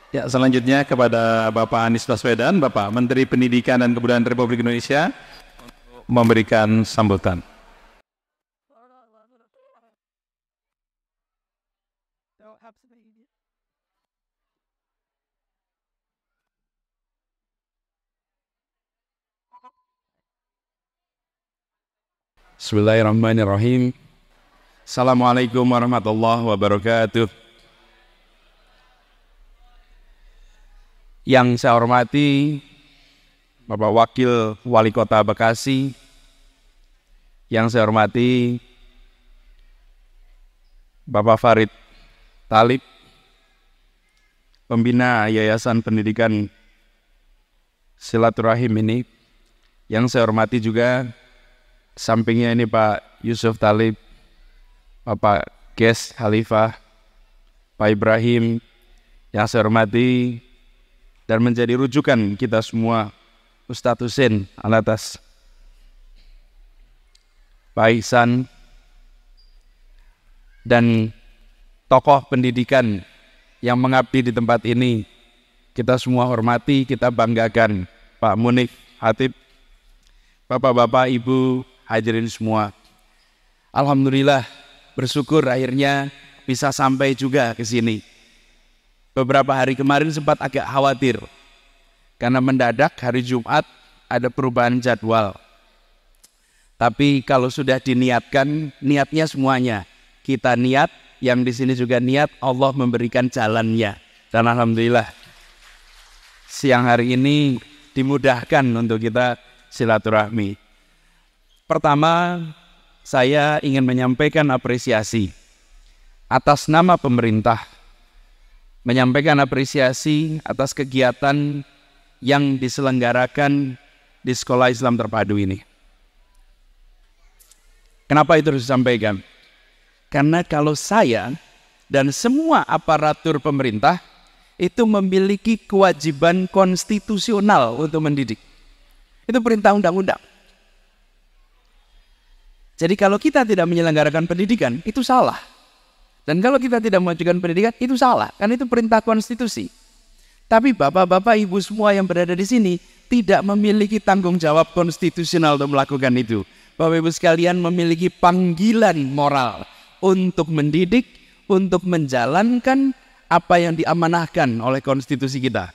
Ya, selanjutnya kepada Bapak Anies Baswedan, Bapak Menteri Pendidikan dan Kebudayaan Republik Indonesia, memberikan sambutan. Bismillahirrahmanirrahim. Assalamualaikum warahmatullahi wabarakatuh. Yang saya hormati Bapak Wakil Wali Kota Bekasi, yang saya hormati Bapak Farid Thalib, pembina Yayasan Pendidikan Silaturahim ini, yang saya hormati juga sampingnya ini Pak Yusuf Thalib, Bapak Ges Khalifah, Pak Ibrahim, yang saya hormati dan menjadi rujukan kita semua, Ustadz Husin Alatas, Pak Ihsan, dan tokoh pendidikan yang mengabdi di tempat ini, kita semua hormati, kita banggakan, Pak Munif Hatib, Bapak-bapak, Ibu, hadirin semua. Alhamdulillah, bersyukur akhirnya bisa sampai juga ke sini. Beberapa hari kemarin sempat agak khawatir, karena mendadak hari Jumat ada perubahan jadwal. Tapi kalau sudah diniatkan, niatnya semuanya. Kita niat, yang di sini juga niat, Allah memberikan jalannya. Dan alhamdulillah, siang hari ini dimudahkan untuk kita silaturahmi. Pertama, saya ingin menyampaikan apresiasi atas nama pemerintah, menyampaikan apresiasi atas kegiatan yang diselenggarakan di Sekolah Islam Terpadu ini. Kenapa itu harus disampaikan? Karena kalau saya dan semua aparatur pemerintah itu memiliki kewajiban konstitusional untuk mendidik. Itu perintah undang-undang. Jadi kalau kita tidak menyelenggarakan pendidikan, itu salah. Dan kalau kita tidak memajukan pendidikan, itu salah. Karena itu perintah konstitusi. Tapi bapak-bapak, ibu semua yang berada di sini tidak memiliki tanggung jawab konstitusional untuk melakukan itu. Bapak ibu sekalian memiliki panggilan moral untuk mendidik, untuk menjalankan apa yang diamanahkan oleh konstitusi kita.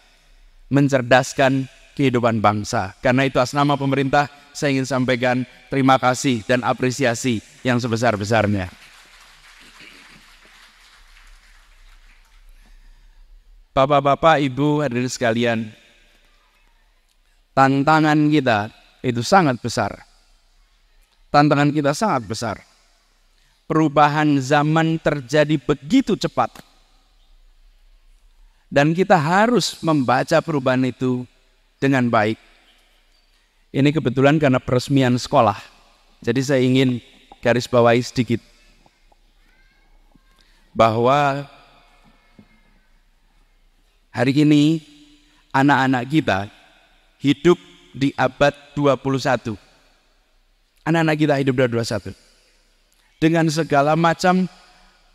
Mencerdaskan kehidupan bangsa. Karena itu atas nama pemerintah saya ingin sampaikan terima kasih dan apresiasi yang sebesar-besarnya. Bapak-bapak, ibu, hadirin sekalian, tantangan kita itu sangat besar. Tantangan kita sangat besar. Perubahan zaman terjadi begitu cepat. Dan kita harus membaca perubahan itu dengan baik. Ini kebetulan karena peresmian sekolah. Jadi saya ingin garis bawahi sedikit. Bahwa hari ini anak-anak kita hidup di abad 21. Anak-anak kita hidup di abad 21. Dengan segala macam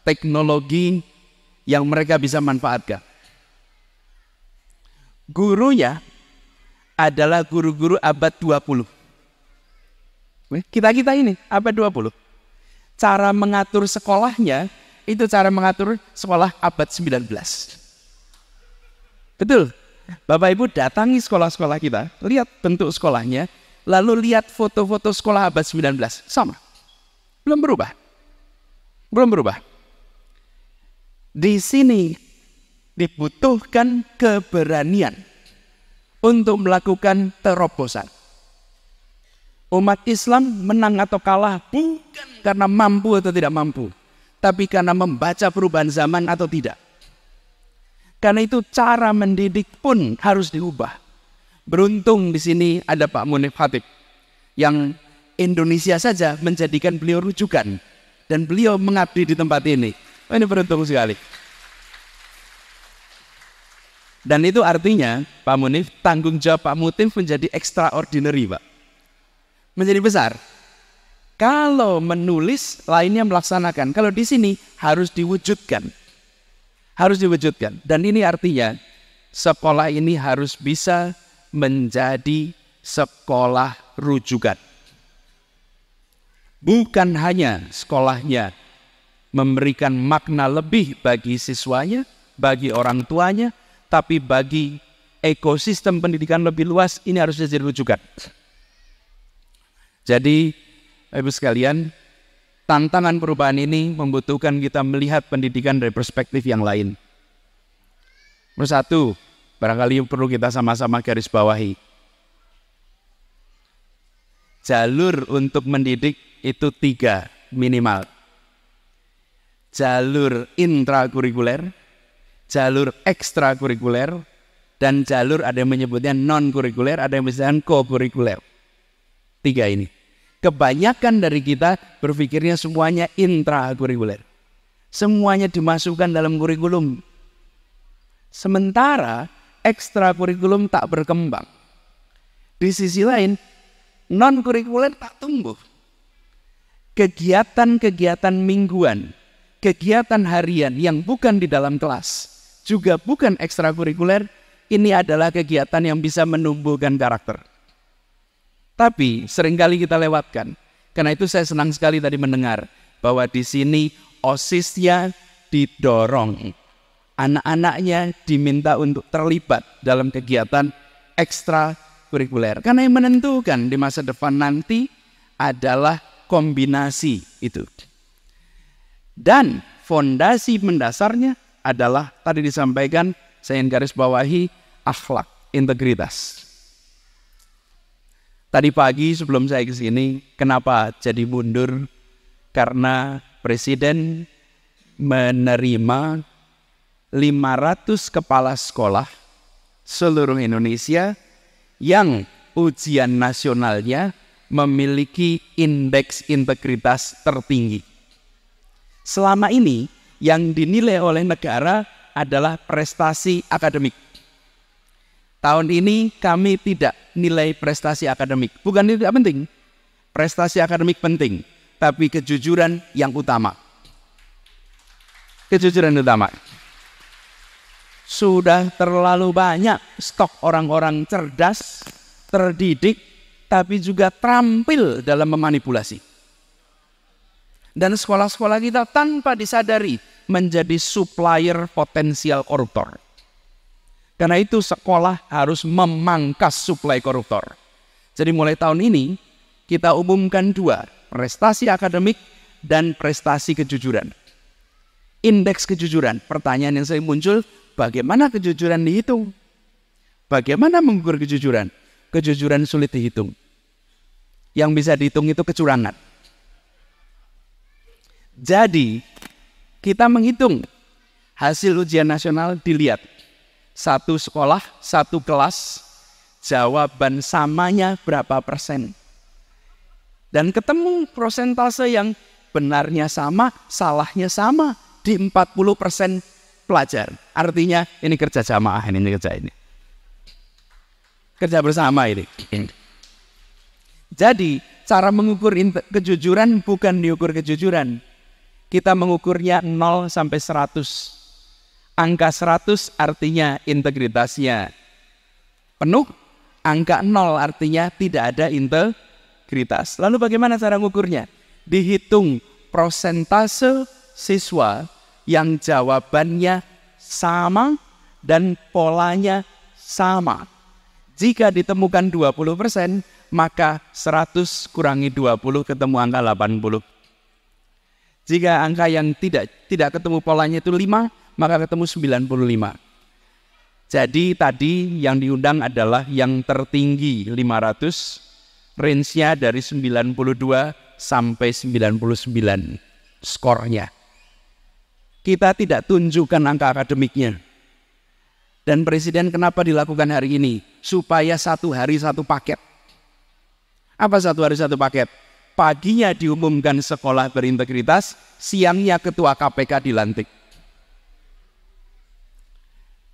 teknologi yang mereka bisa manfaatkan. Gurunya adalah guru-guru abad 20. Kita ini abad 20. Cara mengatur sekolahnya itu cara mengatur sekolah abad 19. Betul. Bapak Ibu datangi sekolah-sekolah kita, lihat bentuk sekolahnya, lalu lihat foto-foto sekolah abad 19. Sama. Belum berubah. Belum berubah. Di sini dibutuhkan keberanian untuk melakukan terobosan. Umat Islam menang atau kalah bukan karena mampu atau tidak mampu, tapi karena membaca perubahan zaman atau tidak. Karena itu cara mendidik pun harus diubah. Beruntung di sini ada Pak Munif Hatib yang Indonesia saja menjadikan beliau rujukan dan beliau mengabdi di tempat ini. Ini beruntung sekali. Dan itu artinya Pak Munif, tanggung jawab Pak Munif menjadi extraordinary, Pak. Menjadi besar. Kalau menulis, lainnya melaksanakan. Kalau di sini harus diwujudkan. Harus diwujudkan. Dan ini artinya sekolah ini harus bisa menjadi sekolah rujukan. Bukan hanya sekolahnya memberikan makna lebih bagi siswanya, bagi orang tuanya, tapi bagi ekosistem pendidikan lebih luas, ini harus jadi rujukan. Jadi, Ibu sekalian, tantangan perubahan ini membutuhkan kita melihat pendidikan dari perspektif yang lain. Nomor satu, barangkali perlu kita sama-sama garis bawahi. Jalur untuk mendidik itu 3 minimal. Jalur intrakurikuler, jalur ekstrakurikuler, dan jalur ada yang menyebutnya non-kurikuler, ada yang menyebutnya co-kurikuler. 3 ini. Kebanyakan dari kita berpikirnya semuanya intrakurikuler. Semuanya dimasukkan dalam kurikulum. Sementara ekstrakurikulum tak berkembang. Di sisi lain, non-kurikuler tak tumbuh. Kegiatan-kegiatan mingguan, kegiatan harian yang bukan di dalam kelas, juga bukan ekstrakurikuler, ini adalah kegiatan yang bisa menumbuhkan karakter. Tapi seringkali kita lewatkan. Karena itu saya senang sekali tadi mendengar bahwa di sini OSIS-nya didorong. Anak-anaknya diminta untuk terlibat dalam kegiatan ekstrakurikuler. Karena yang menentukan di masa depan nanti adalah kombinasi itu. Dan fondasi mendasarnya adalah tadi disampaikan, saya ingin garis bawahi, akhlak, integritas. Tadi pagi sebelum saya ke sini, kenapa jadi mundur? Karena Presiden menerima 500 kepala sekolah seluruh Indonesia yang ujian nasionalnya memiliki indeks integritas tertinggi. Selama ini yang dinilai oleh negara adalah prestasi akademik. Tahun ini kami tidak nilai prestasi akademik. Bukan itu tidak penting. Prestasi akademik penting, tapi kejujuran yang utama. Kejujuran utama. Sudah terlalu banyak stok orang-orang cerdas, terdidik, tapi juga terampil dalam memanipulasi. Dan sekolah-sekolah kita tanpa disadari menjadi supplier potensial koruptor. Karena itu sekolah harus memangkas suplai koruptor. Jadi mulai tahun ini kita umumkan 2, prestasi akademik dan prestasi kejujuran. Indeks kejujuran, pertanyaan yang saya muncul, bagaimana kejujuran dihitung? Bagaimana mengukur kejujuran? Kejujuran sulit dihitung. Yang bisa dihitung itu kecurangan. Jadi, kita menghitung hasil ujian nasional dilihat. 1 sekolah, 1 kelas, jawaban samanya berapa persen. Dan ketemu persentase yang benarnya sama, salahnya sama di 40% pelajar. Artinya ini kerja jamaah, ini kerja ini. Kerja bersama ini. Jadi cara mengukur kejujuran bukan diukur kejujuran. Kita mengukurnya 0 sampai 100. Angka 100 artinya integritasnya penuh. Angka 0 artinya tidak ada integritas. Lalu bagaimana cara mengukurnya? Dihitung prosentase siswa yang jawabannya sama dan polanya sama. Jika ditemukan 20%, maka 100 kurangi 20 ketemu angka 80. Jika angka yang tidak ketemu polanya itu 5, maka ketemu 95. Jadi tadi yang diundang adalah yang tertinggi 500, range-nya dari 92 sampai 99 skornya. Kita tidak tunjukkan angka akademiknya. Dan Presiden kenapa dilakukan hari ini? Supaya 1 hari 1 paket. Apa 1 hari 1 paket? Paginya diumumkan sekolah berintegritas, siangnya ketua KPK dilantik.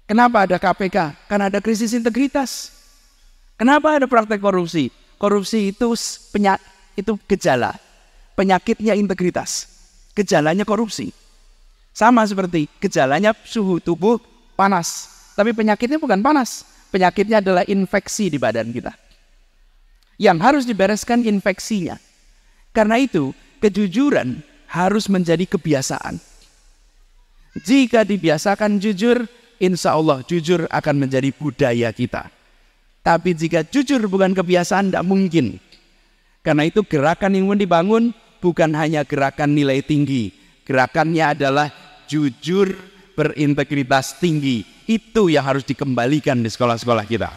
Kenapa ada KPK? Karena ada krisis integritas. Kenapa ada praktek korupsi? Korupsi itu gejala. Penyakitnya integritas. Gejalanya korupsi. Sama seperti gejalanya suhu tubuh panas. Tapi penyakitnya bukan panas. Penyakitnya adalah infeksi di badan kita. Yang harus dibereskan infeksinya. Karena itu, kejujuran harus menjadi kebiasaan. Jika dibiasakan jujur, insya Allah jujur akan menjadi budaya kita. Tapi jika jujur bukan kebiasaan, tidak mungkin. Karena itu gerakan yang mau dibangun bukan hanya gerakan nilai tinggi. Gerakannya adalah jujur berintegritas tinggi. Itu yang harus dikembalikan di sekolah-sekolah kita.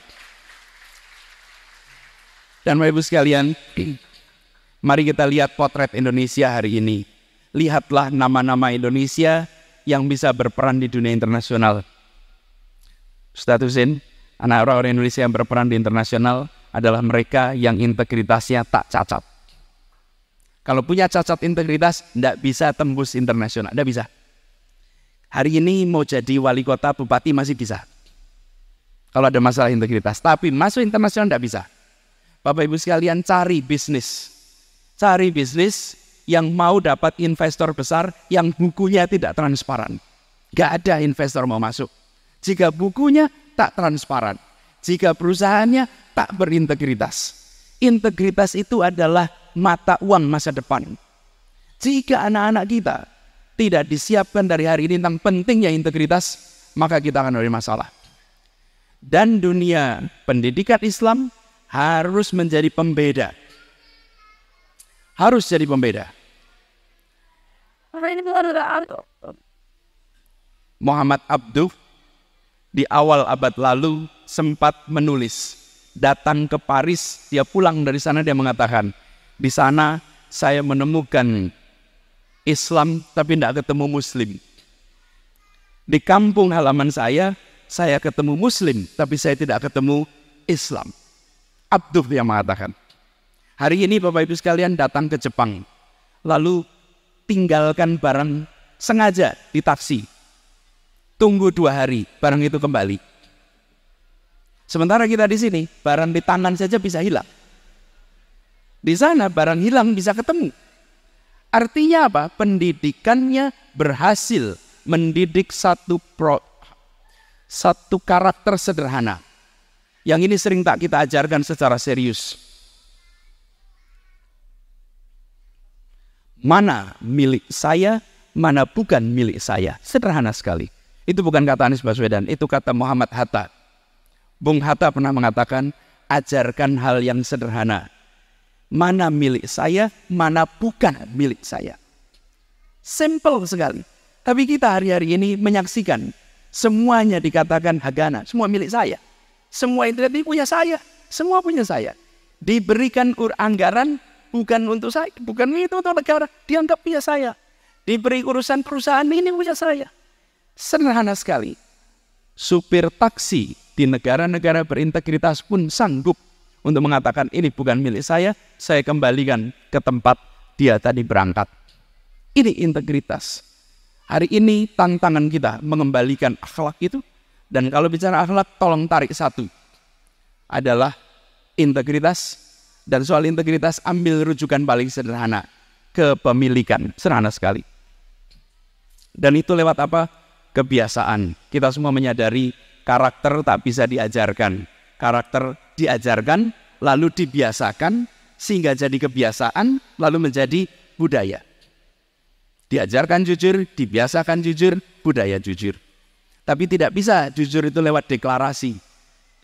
Dan Bapak Ibu sekalian, mari kita lihat potret Indonesia hari ini. Lihatlah nama-nama Indonesia yang bisa berperan di dunia internasional. Ustadz Husin, anak orang Indonesia yang berperan di internasional adalah mereka yang integritasnya tak cacat. Kalau punya cacat integritas, tidak bisa tembus internasional, tidak bisa. Hari ini mau jadi wali kota, bupati masih bisa. Kalau ada masalah integritas, tapi masuk internasional tidak bisa. Bapak Ibu sekalian, cari bisnis. Cari bisnis yang mau dapat investor besar yang bukunya tidak transparan. Gak ada investor mau masuk. Jika bukunya tak transparan. Jika perusahaannya tak berintegritas. Integritas itu adalah mata uang masa depan. Jika anak-anak kita tidak disiapkan dari hari ini tentang pentingnya integritas, maka kita akan ada masalah. Dan dunia pendidikan Islam harus menjadi pembeda. Harus jadi pembeda. Muhammad Abduh di awal abad lalu sempat menulis. Datang ke Paris, dia pulang dari sana, dia mengatakan, di sana saya menemukan Islam tapi tidak ketemu Muslim. Di kampung halaman saya ketemu Muslim tapi saya tidak ketemu Islam. Abduh yang mengatakan. Hari ini Bapak Ibu sekalian datang ke Jepang, lalu tinggalkan barang sengaja di taksi. Tunggu 2 hari, barang itu kembali. Sementara kita di sini, barang di tangan saja bisa hilang. Di sana barang hilang bisa ketemu. Artinya apa? Pendidikannya berhasil mendidik satu karakter sederhana. Yang ini sering tak kita ajarkan secara serius. Mana milik saya, mana bukan milik saya. Sederhana sekali. Itu bukan kata Anies Baswedan, itu kata Muhammad Hatta. Bung Hatta pernah mengatakan, ajarkan hal yang sederhana. Mana milik saya, mana bukan milik saya. Simple sekali. Tapi kita hari-hari ini menyaksikan, semuanya dikatakan hagana, semua milik saya. Semua internet ini punya saya, semua punya saya. Diberikan anggaran bukan untuk saya, bukan itu untuk negara, dianggap punya saya. Diberi urusan perusahaan ini punya saya. Sederhana sekali. Supir taksi di negara-negara berintegritas pun sanggup untuk mengatakan ini bukan milik saya kembalikan ke tempat dia tadi berangkat. Ini integritas. Hari ini tantangan kita mengembalikan akhlak itu. Dan kalau bicara akhlak, tolong tarik satu. Adalah integritas. Dan soal integritas, ambil rujukan paling sederhana. Kepemilikan. Sederhana sekali. Dan itu lewat apa? Kebiasaan. Kita semua menyadari karakter tak bisa diajarkan. Karakter diajarkan, lalu dibiasakan, sehingga jadi kebiasaan, lalu menjadi budaya. Diajarkan jujur, dibiasakan jujur, budaya jujur. Tapi tidak bisa jujur itu lewat deklarasi.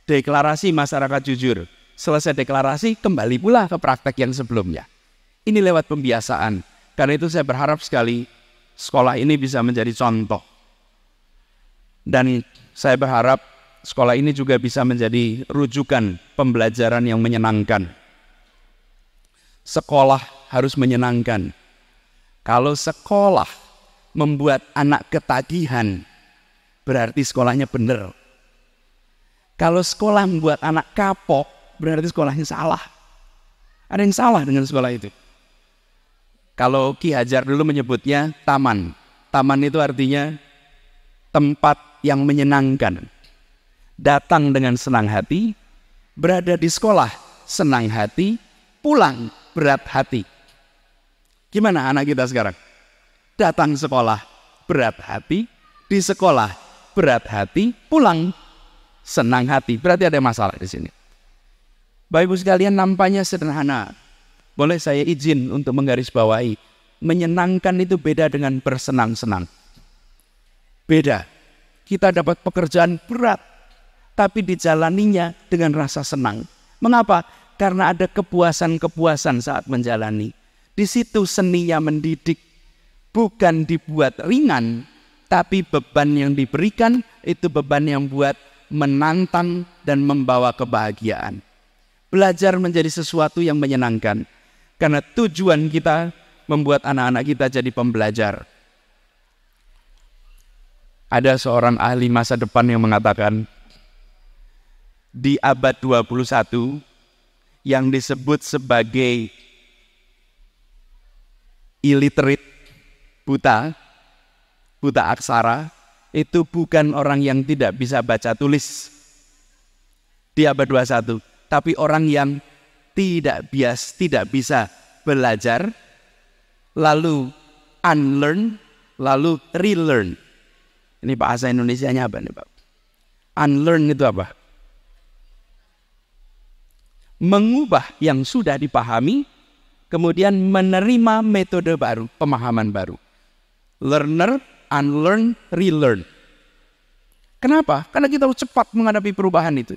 Deklarasi masyarakat jujur. Selesai deklarasi, kembali pula ke praktek yang sebelumnya. Ini lewat pembiasaan. Karena itu saya berharap sekali sekolah ini bisa menjadi contoh. Dan saya berharap sekolah ini juga bisa menjadi rujukan pembelajaran yang menyenangkan. Sekolah harus menyenangkan. Kalau sekolah membuat anak ketagihan, berarti sekolahnya benar. Kalau sekolah membuat anak kapok, berarti sekolahnya salah. Ada yang salah dengan sekolah itu. Kalau Ki Hajar dulu menyebutnya taman. Taman itu artinya tempat yang menyenangkan. Datang dengan senang hati, berada di sekolah senang hati, pulang berat hati. Gimana anak kita sekarang? Datang sekolah berat hati, di sekolah berat hati, pulang senang hati. Berarti ada masalah di sini. Bapak Ibu sekalian, nampaknya sederhana. Boleh saya izin untuk menggarisbawahi, menyenangkan itu beda dengan bersenang-senang. Beda. Kita dapat pekerjaan berat, tapi dijalaninya dengan rasa senang. Mengapa? Karena ada kepuasan-kepuasan saat menjalani. Di situ seninya mendidik, bukan dibuat ringan, tapi beban yang diberikan itu beban yang buat menantang dan membawa kebahagiaan. Belajar menjadi sesuatu yang menyenangkan. Karena tujuan kita membuat anak-anak kita jadi pembelajar. Ada seorang ahli masa depan yang mengatakan, di abad 21 yang disebut sebagai illiterate, buta aksara, itu bukan orang yang tidak bisa baca tulis di abad 21, tapi orang yang tidak bisa belajar, lalu unlearn, lalu relearn. Ini bahasa Indonesianya apa nih Pak? Unlearn itu apa? Mengubah yang sudah dipahami, kemudian menerima metode baru, pemahaman baru. Learner, unlearn, relearn. Kenapa? Karena kita harus cepat menghadapi perubahan itu.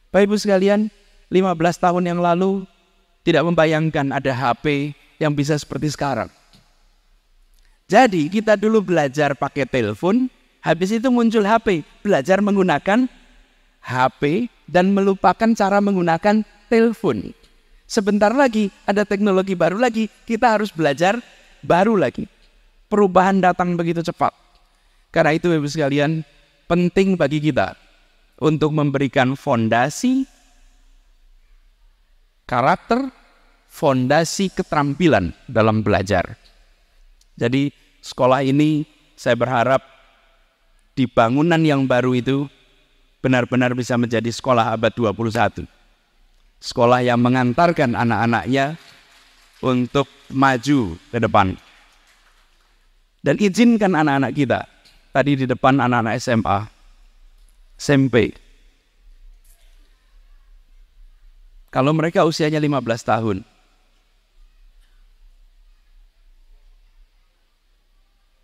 Bapak Ibu sekalian, 15 tahun yang lalu tidak membayangkan ada HP yang bisa seperti sekarang. Jadi kita dulu belajar pakai telepon, habis itu muncul HP, belajar menggunakan HP dan melupakan cara menggunakan telepon. Sebentar lagi ada teknologi baru lagi, kita harus belajar baru lagi. Perubahan datang begitu cepat. Karena itu Bapak Ibu sekalian, penting bagi kita untuk memberikan fondasi karakter, fondasi keterampilan dalam belajar. Jadi sekolah ini saya berharap di bangunan yang baru itu benar-benar bisa menjadi sekolah abad 21. Sekolah yang mengantarkan anak-anaknya untuk maju ke depan. Dan izinkan anak-anak kita, tadi di depan anak-anak SMA, SMP, kalau mereka usianya 15 tahun,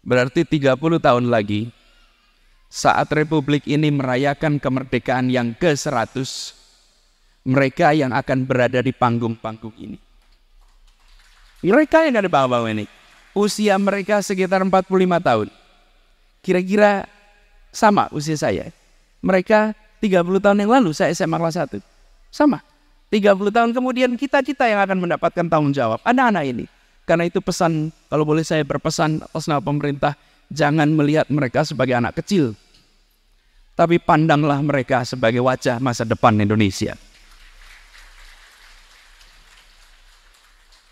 berarti 30 tahun lagi, saat Republik ini merayakan kemerdekaan yang ke-100, mereka yang akan berada di panggung-panggung ini. Mereka yang ada di bawah-bawah ini, usia mereka sekitar 45 tahun. Kira-kira sama usia saya. Mereka 30 tahun yang lalu, saya SMA kelas 1. Sama. 30 tahun kemudian kita yang akan mendapatkan tanggung jawab, anak-anak ini. Karena itu pesan, kalau boleh saya berpesan atas nama pemerintah, jangan melihat mereka sebagai anak kecil. Tapi pandanglah mereka sebagai wajah masa depan Indonesia.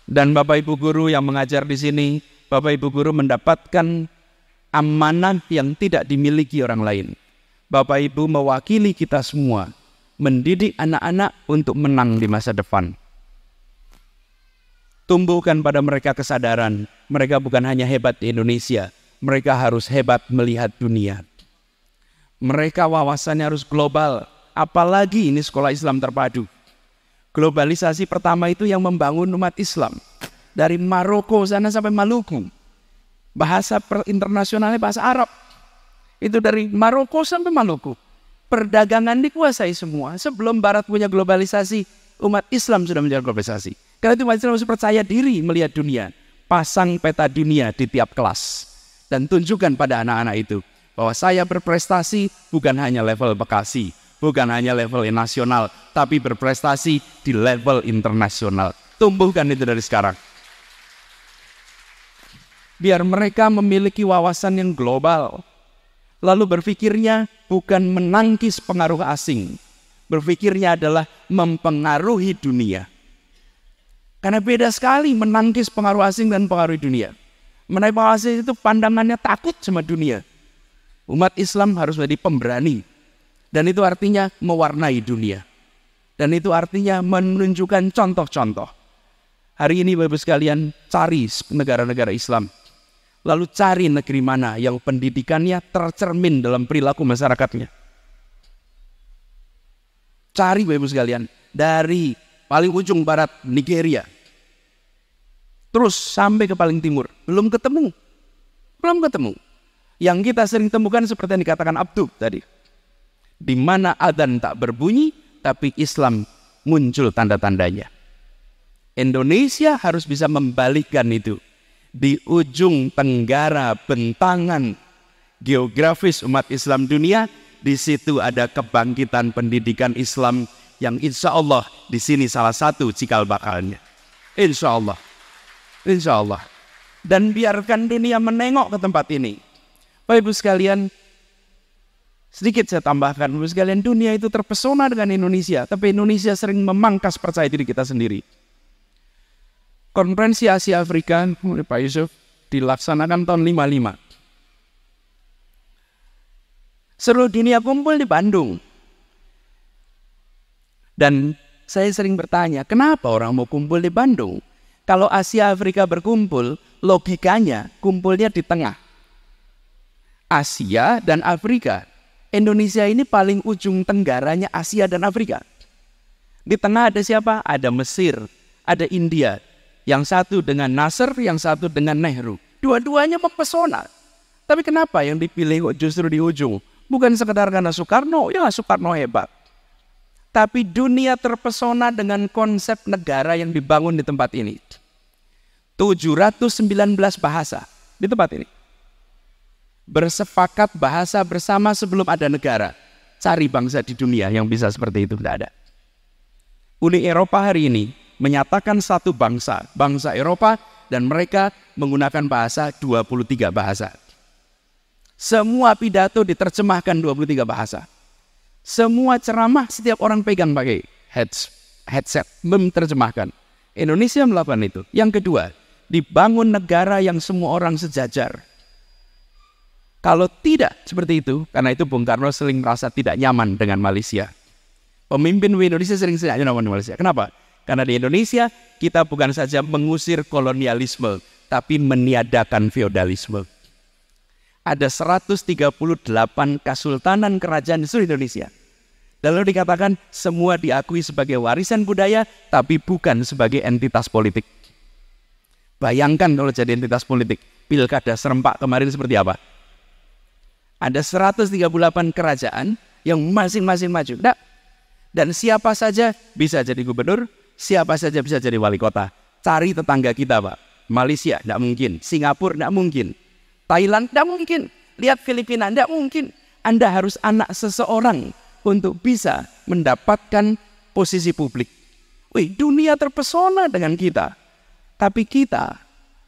Dan Bapak Ibu Guru yang mengajar di sini, Bapak Ibu Guru mendapatkan amanah yang tidak dimiliki orang lain. Bapak Ibu mewakili kita semua, mendidik anak-anak untuk menang di masa depan. Tumbuhkan pada mereka kesadaran, mereka bukan hanya hebat di Indonesia, mereka harus hebat melihat dunia. Mereka wawasannya harus global, apalagi ini sekolah Islam terpadu. Globalisasi pertama itu yang membangun umat Islam. Dari Maroko sana sampai Maluku. Bahasa internasionalnya bahasa Arab. Itu dari Maroko sampai Maluku. Perdagangan dikuasai semua. Sebelum Barat punya globalisasi, umat Islam sudah menjadi globalisasi. Karena itu umat Islam harus percaya diri melihat dunia. Pasang peta dunia di tiap kelas. Dan tunjukkan pada anak-anak itu bahwa saya berprestasi bukan hanya level Bekasi, bukan hanya level nasional, tapi berprestasi di level internasional. Tumbuhkan itu dari sekarang. Biar mereka memiliki wawasan yang global. Lalu berpikirnya bukan menangkis pengaruh asing. Berpikirnya adalah mempengaruhi dunia. Karena beda sekali menangkis pengaruh asing dan pengaruh dunia. Menangkis pengaruh asing itu pandangannya takut sama dunia. Umat Islam harus menjadi pemberani. Dan itu artinya mewarnai dunia. Dan itu artinya menunjukkan contoh-contoh. Hari ini Bapak sekalian cari negara-negara Islam. Lalu cari negeri mana yang pendidikannya tercermin dalam perilaku masyarakatnya. Cari Bapak Ibu sekalian, dari paling ujung barat Nigeria, terus sampai ke paling timur, belum ketemu. Yang kita sering temukan seperti yang dikatakan Abdul tadi, di mana adzan tak berbunyi, tapi Islam muncul tanda-tandanya. Indonesia harus bisa membalikkan itu. Di ujung tenggara bentangan geografis umat Islam dunia, di situ ada kebangkitan pendidikan Islam yang insya Allah di sini salah satu cikal bakalnya. Insya Allah. Dan biarkan dunia menengok ke tempat ini. Bapak Ibu sekalian, sedikit saya tambahkan, Bapak Ibu sekalian, dunia itu terpesona dengan Indonesia, tapi Indonesia sering memangkas percaya diri kita sendiri. Konferensi Asia Afrika oleh Pak Yusuf dilaksanakan tahun 55. Seluruh dunia kumpul di Bandung. Dan saya sering bertanya, kenapa orang mau kumpul di Bandung? Kalau Asia Afrika berkumpul, logikanya kumpulnya di tengah. Asia dan Afrika. Indonesia ini paling ujung tenggaranya Asia dan Afrika. Di tengah ada siapa? Ada Mesir, ada India. Yang satu dengan Nasser, yang satu dengan Nehru. Dua-duanya mempesona. Tapi kenapa yang dipilih kok justru di ujung? Bukan sekedar karena Soekarno, ya Soekarno hebat. Tapi dunia terpesona dengan konsep negara yang dibangun di tempat ini. 719 bahasa di tempat ini. Bersepakat bahasa bersama sebelum ada negara. Cari bangsa di dunia yang bisa seperti itu, tidak ada. Uni Eropa hari ini menyatakan satu bangsa, bangsa Eropa, dan mereka menggunakan bahasa 23 bahasa. Semua pidato diterjemahkan 23 bahasa. Semua ceramah setiap orang pegang pakai headset, menerjemahkan. Indonesia melakukan itu. Yang kedua, dibangun negara yang semua orang sejajar. Kalau tidak seperti itu, karena itu Bung Karno sering merasa tidak nyaman dengan Malaysia. Pemimpin Indonesia sering tidak nyaman dengan Malaysia. Kenapa? Karena di Indonesia kita bukan saja mengusir kolonialisme, tapi meniadakan feodalisme. Ada 138 kesultanan kerajaan di seluruh Indonesia. Lalu dikatakan semua diakui sebagai warisan budaya, tapi bukan sebagai entitas politik. Bayangkan kalau jadi entitas politik, pilkada serempak kemarin seperti apa? Ada 138 kerajaan yang masing-masing maju. Nah, dan siapa saja bisa jadi gubernur, siapa saja bisa jadi wali kota. Cari tetangga kita, Pak. Malaysia, tidak mungkin. Singapura, tidak mungkin. Thailand, tidak mungkin. Lihat Filipina, tidak mungkin. Anda harus anak seseorang untuk bisa mendapatkan posisi publik. Wih, dunia terpesona dengan kita. Tapi kita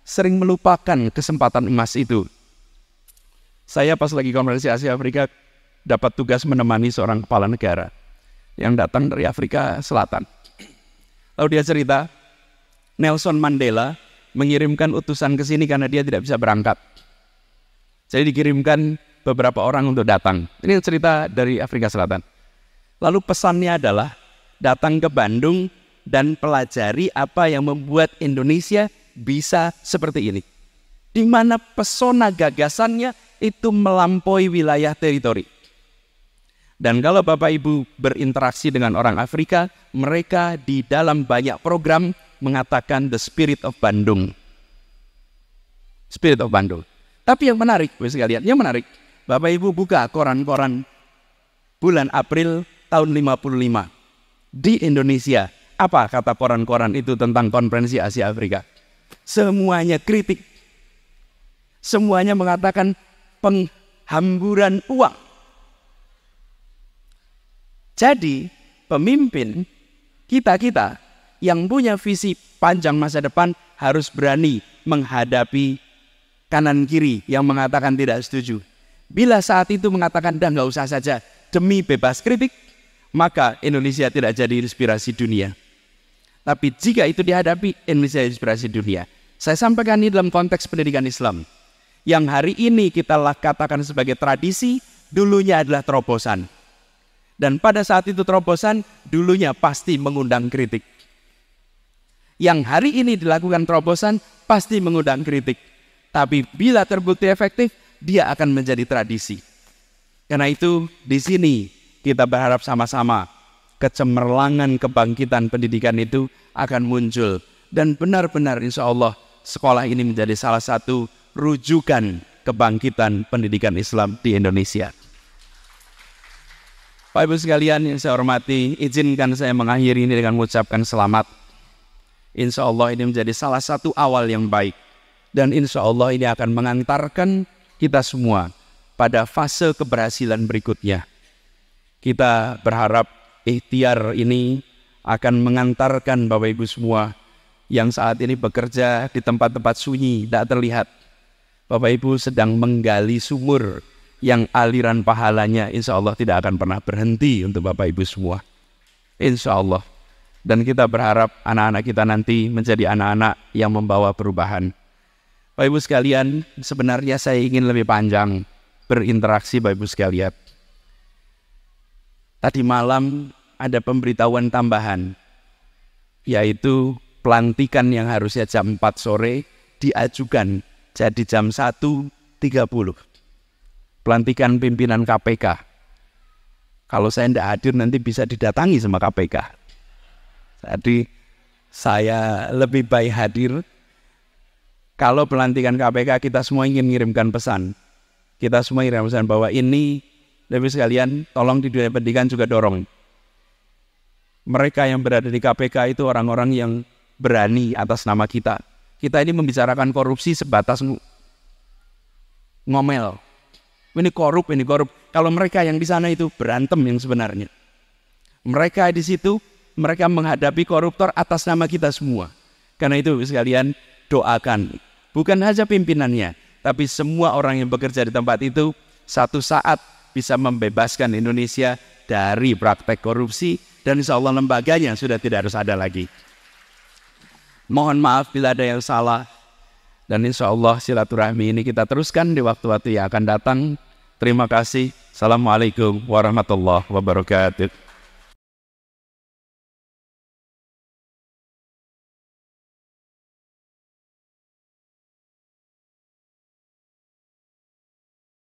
sering melupakan kesempatan emas itu. Saya pas lagi konferensi Asia Afrika dapat tugas menemani seorang kepala negara yang datang dari Afrika Selatan. Lalu dia cerita, Nelson Mandela mengirimkan utusan ke sini karena dia tidak bisa berangkat. Jadi dikirimkan beberapa orang untuk datang. Ini cerita dari Afrika Selatan. Lalu pesannya adalah datang ke Bandung dan pelajari apa yang membuat Indonesia bisa seperti ini. Di mana pesona gagasannya itu melampaui wilayah teritori. Dan kalau Bapak Ibu berinteraksi dengan orang Afrika, mereka di dalam banyak program mengatakan the spirit of Bandung. Spirit of Bandung. Tapi yang menarik, sekalian, yang menarik, Bapak Ibu buka koran-koran bulan April tahun 55 di Indonesia. Apa kata koran-koran itu tentang konferensi Asia Afrika? Semuanya kritik. Semuanya mengatakan penghamburan uang. Jadi pemimpin kita yang punya visi panjang masa depan harus berani menghadapi kanan kiri yang mengatakan tidak setuju. Bila saat itu mengatakan dah nggak usah saja demi bebas kritik, maka Indonesia tidak jadi inspirasi dunia. Tapi jika itu dihadapi, Indonesia inspirasi dunia. Saya sampaikan ini dalam konteks pendidikan Islam. Yang hari ini kita katakan sebagai tradisi, dulunya adalah terobosan. Dan pada saat itu terobosan, dulunya pasti mengundang kritik. Yang hari ini dilakukan terobosan, pasti mengundang kritik. Tapi bila terbukti efektif, dia akan menjadi tradisi. Karena itu, di sini kita berharap sama-sama kecemerlangan kebangkitan pendidikan itu akan muncul. Dan benar-benar insya Allah sekolah ini menjadi salah satu rujukan kebangkitan pendidikan Islam di Indonesia. Bapak Ibu sekalian yang saya hormati, izinkan saya mengakhiri ini dengan mengucapkan selamat. Insya Allah ini menjadi salah satu awal yang baik. Dan insya Allah ini akan mengantarkan kita semua pada fase keberhasilan berikutnya. Kita berharap ikhtiar ini akan mengantarkan Bapak Ibu semua yang saat ini bekerja di tempat-tempat sunyi, tidak terlihat. Bapak Ibu sedang menggali sumur yang aliran pahalanya insya Allah tidak akan pernah berhenti untuk Bapak Ibu semua. Insya Allah. Dan kita berharap anak-anak kita nanti menjadi anak-anak yang membawa perubahan. Bapak Ibu sekalian, sebenarnya saya ingin lebih panjang berinteraksi Bapak Ibu sekalian. Tadi malam ada pemberitahuan tambahan, yaitu pelantikan yang harusnya jam 4 sore diajukan jadi jam 1.30. Pelantikan pimpinan KPK. Kalau saya tidak hadir nanti bisa didatangi sama KPK. Jadi saya lebih baik hadir. Kalau pelantikan KPK kita semua ingin mengirimkan pesan. Kita semua mengirimkan pesan bahwa ini, lebih sekalian, tolong di dunia pendidikan juga dorong. Mereka yang berada di KPK itu orang-orang yang berani atas nama kita. Kita ini membicarakan korupsi sebatas ngomel. Ini korup, ini korup. Kalau mereka yang di sana itu berantem yang sebenarnya. Mereka di situ, mereka menghadapi koruptor atas nama kita semua. Karena itu sekalian doakan. Bukan saja pimpinannya, tapi semua orang yang bekerja di tempat itu satu saat bisa membebaskan Indonesia dari praktek korupsi. Dan insya Allah lembaganya sudah tidak harus ada lagi. Mohon maaf bila ada yang salah. Dan insya Allah silaturahmi ini kita teruskan di waktu-waktu yang akan datang. Terima kasih. Assalamualaikum warahmatullahi wabarakatuh.